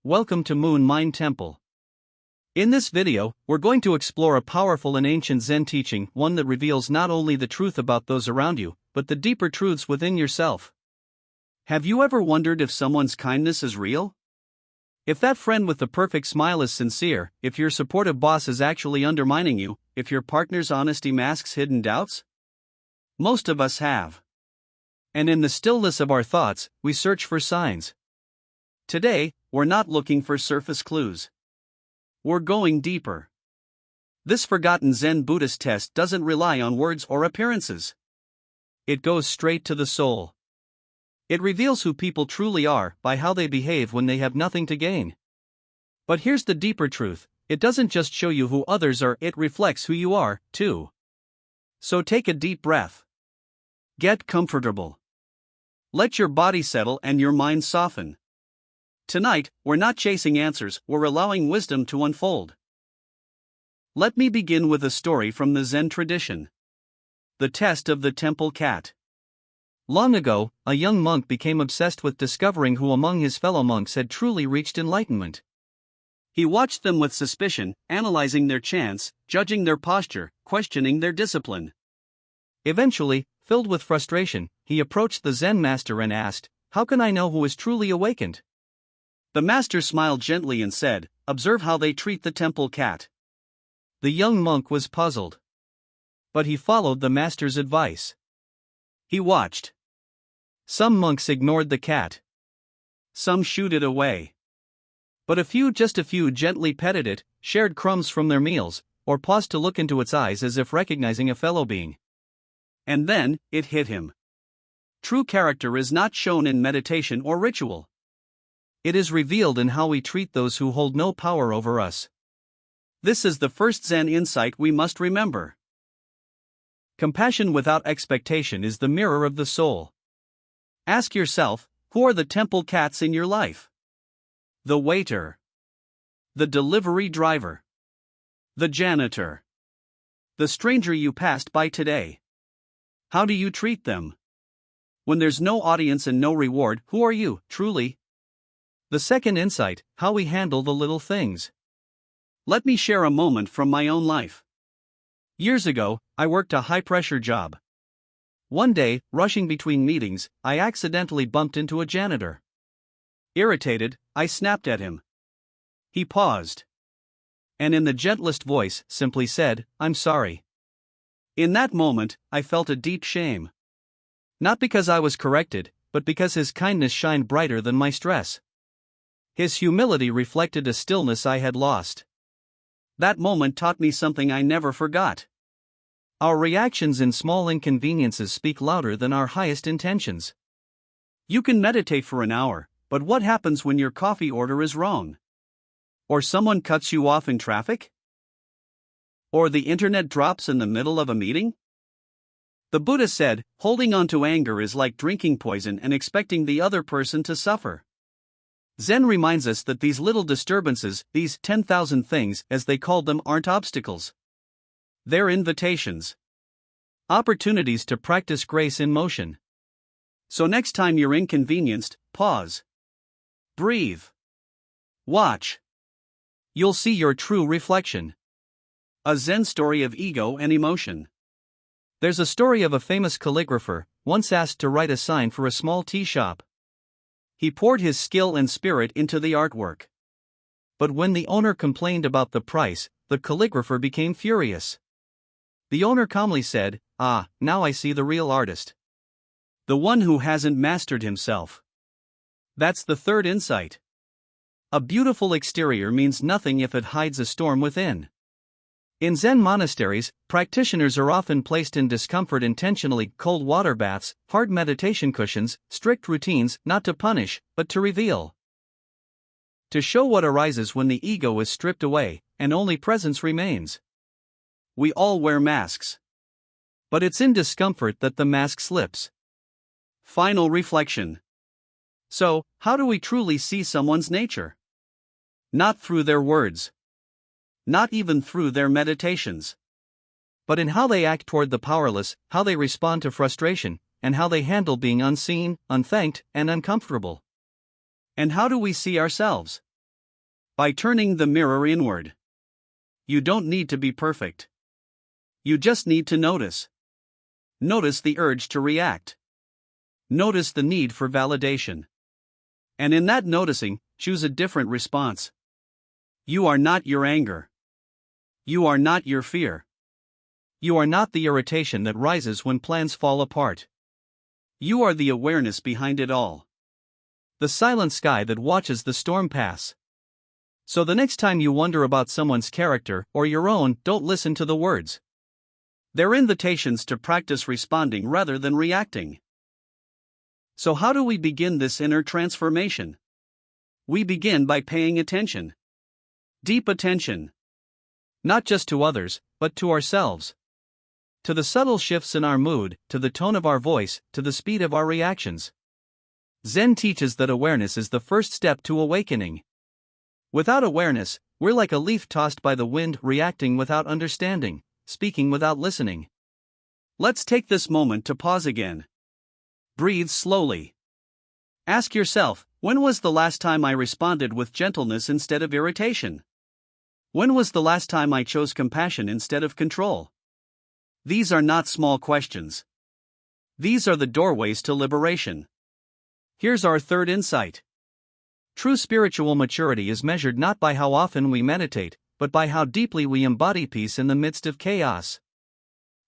Welcome to Moon Mind Temple. In this video, we're going to explore a powerful and ancient Zen teaching, one that reveals not only the truth about those around you, but the deeper truths within yourself. Have you ever wondered if someone's kindness is real? If that friend with the perfect smile is sincere, if your supportive boss is actually undermining you, if your partner's honesty masks hidden doubts? Most of us have. And in the stillness of our thoughts, we search for signs. Today, we're not looking for surface clues. We're going deeper. This forgotten Zen Buddhist test doesn't rely on words or appearances. It goes straight to the soul. It reveals who people truly are by how they behave when they have nothing to gain. But here's the deeper truth: it doesn't just show you who others are, it reflects who you are, too. So take a deep breath. Get comfortable. Let your body settle and your mind soften. Tonight, we're not chasing answers, we're allowing wisdom to unfold. Let me begin with a story from the Zen tradition. The test of the temple cat. Long ago, a young monk became obsessed with discovering who among his fellow monks had truly reached enlightenment. He watched them with suspicion, analyzing their chants, judging their posture, questioning their discipline. Eventually, filled with frustration, he approached the Zen master and asked, "How can I know who is truly awakened?" The master smiled gently and said, "Observe how they treat the temple cat." The young monk was puzzled. But he followed the master's advice. He watched. Some monks ignored the cat. Some shooed it away. But just a few gently petted it, shared crumbs from their meals, or paused to look into its eyes as if recognizing a fellow being. And then, it hit him. True character is not shown in meditation or ritual. It is revealed in how we treat those who hold no power over us. This is the first Zen insight we must remember. Compassion without expectation is the mirror of the soul. Ask yourself, who are the temple cats in your life? The waiter. The delivery driver. The janitor. The stranger you passed by today. How do you treat them? When there's no audience and no reward, who are you, truly? The second insight: how we handle the little things. Let me share a moment from my own life. Years ago, I worked a high-pressure job. One day, rushing between meetings, I accidentally bumped into a janitor. Irritated, I snapped at him. He paused. And in the gentlest voice, simply said, "I'm sorry." In that moment, I felt a deep shame. Not because I was corrected, but because his kindness shined brighter than my stress. His humility reflected a stillness I had lost. That moment taught me something I never forgot. Our reactions in small inconveniences speak louder than our highest intentions. You can meditate for an hour, but what happens when your coffee order is wrong? Or someone cuts you off in traffic? Or the internet drops in the middle of a meeting? The Buddha said, holding on to anger is like drinking poison and expecting the other person to suffer. Zen reminds us that these little disturbances, these 10,000 things, as they called them, aren't obstacles. They're invitations. Opportunities to practice grace in motion. So next time you're inconvenienced, pause. Breathe. Watch. You'll see your true reflection. A Zen story of ego and emotion. There's a story of a famous calligrapher, once asked to write a sign for a small tea shop. He poured his skill and spirit into the artwork. But when the owner complained about the price, the calligrapher became furious. The owner calmly said, "Ah, now I see the real artist. The one who hasn't mastered himself." That's the third insight. A beautiful exterior means nothing if it hides a storm within. In Zen monasteries, practitioners are often placed in discomfort intentionally: cold water baths, hard meditation cushions, strict routines, not to punish, but to reveal. To show what arises when the ego is stripped away, and only presence remains. We all wear masks. But it's in discomfort that the mask slips. Final reflection. So, how do we truly see someone's nature? Not through their words. Not even through their meditations. But in how they act toward the powerless, how they respond to frustration, and how they handle being unseen, unthanked, and uncomfortable. And how do we see ourselves? By turning the mirror inward. You don't need to be perfect. You just need to notice. Notice the urge to react. Notice the need for validation. And in that noticing, choose a different response. You are not your anger. You are not your fear. You are not the irritation that rises when plans fall apart. You are the awareness behind it all. The silent sky that watches the storm pass. So the next time you wonder about someone's character or your own, don't listen to the words. They're invitations to practice responding rather than reacting. So how do we begin this inner transformation? We begin by paying attention. Deep attention. Not just to others, but to ourselves. To the subtle shifts in our mood, to the tone of our voice, to the speed of our reactions. Zen teaches that awareness is the first step to awakening. Without awareness, we're like a leaf tossed by the wind, reacting without understanding, speaking without listening. Let's take this moment to pause again. Breathe slowly. Ask yourself, when was the last time I responded with gentleness instead of irritation? When was the last time I chose compassion instead of control? These are not small questions. These are the doorways to liberation. Here's our third insight. True spiritual maturity is measured not by how often we meditate, but by how deeply we embody peace in the midst of chaos.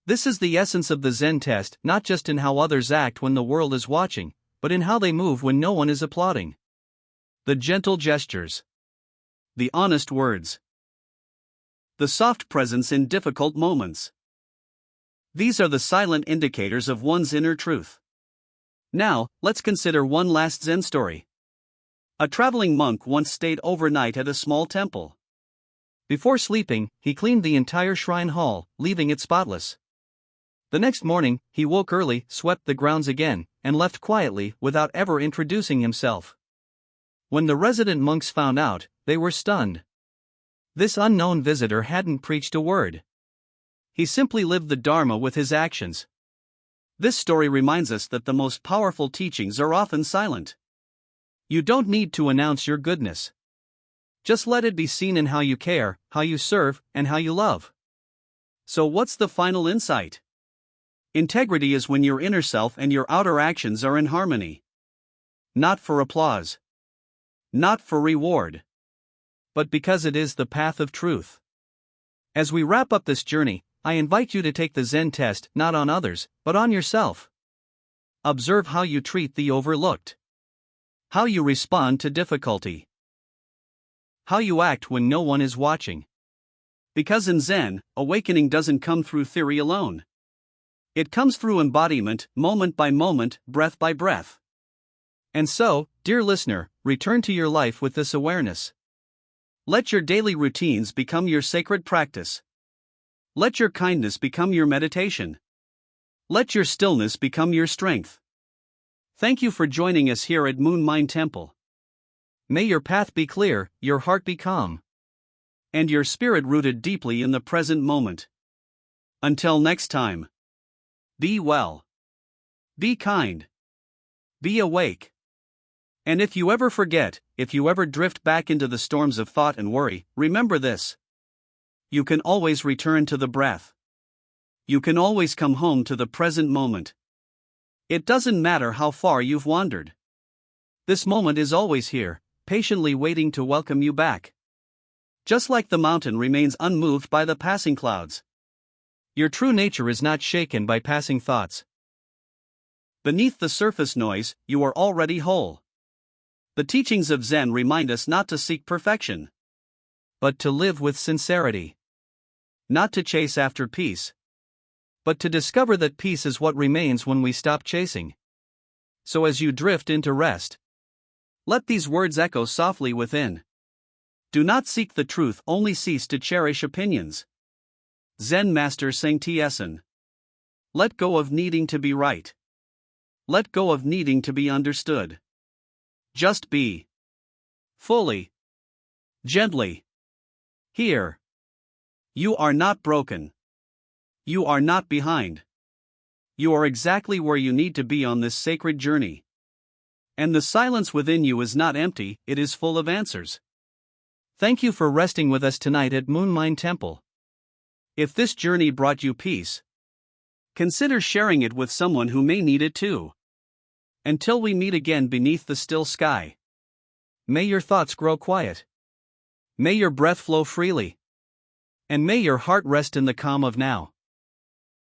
This is the essence of the Zen test, not just in how others act when the world is watching, but in how they move when no one is applauding. The gentle gestures. The honest words. The soft presence in difficult moments. These are the silent indicators of one's inner truth. Now, let's consider one last Zen story. A traveling monk once stayed overnight at a small temple. Before sleeping, he cleaned the entire shrine hall, leaving it spotless. The next morning, he woke early, swept the grounds again, and left quietly without ever introducing himself. When the resident monks found out, they were stunned. This unknown visitor hadn't preached a word. He simply lived the Dharma with his actions. This story reminds us that the most powerful teachings are often silent. You don't need to announce your goodness. Just let it be seen in how you care, how you serve, and how you love. So what's the final insight? Integrity is when your inner self and your outer actions are in harmony. Not for applause. Not for reward. But because it is the path of truth. As we wrap up this journey, I invite you to take the Zen test not on others, but on yourself. Observe how you treat the overlooked. How you respond to difficulty. How you act when no one is watching. Because in Zen, awakening doesn't come through theory alone. It comes through embodiment, moment by moment, breath by breath. And so, dear listener, return to your life with this awareness. Let your daily routines become your sacred practice. Let your kindness become your meditation. Let your stillness become your strength. Thank you for joining us here at Moon Mind Temple. May your path be clear, your heart be calm, and your spirit rooted deeply in the present moment. Until next time. Be well. Be kind. Be awake. And if you ever forget, if you ever drift back into the storms of thought and worry, remember this. You can always return to the breath. You can always come home to the present moment. It doesn't matter how far you've wandered. This moment is always here, patiently waiting to welcome you back. Just like the mountain remains unmoved by the passing clouds. Your true nature is not shaken by passing thoughts. Beneath the surface noise, you are already whole. The teachings of Zen remind us not to seek perfection, but to live with sincerity. Not to chase after peace, but to discover that peace is what remains when we stop chasing. So as you drift into rest, let these words echo softly within. Do not seek the truth, only cease to cherish opinions. Zen Master Sang Tieson. Let go of needing to be right. Let go of needing to be understood. Just be. Fully. Gently. Here. You are not broken. You are not behind. You are exactly where you need to be on this sacred journey. And the silence within you is not empty, it is full of answers. Thank you for resting with us tonight at Moon Mind Temple. If this journey brought you peace, consider sharing it with someone who may need it too. Until we meet again beneath the still sky, may your thoughts grow quiet. May your breath flow freely. And may your heart rest in the calm of now.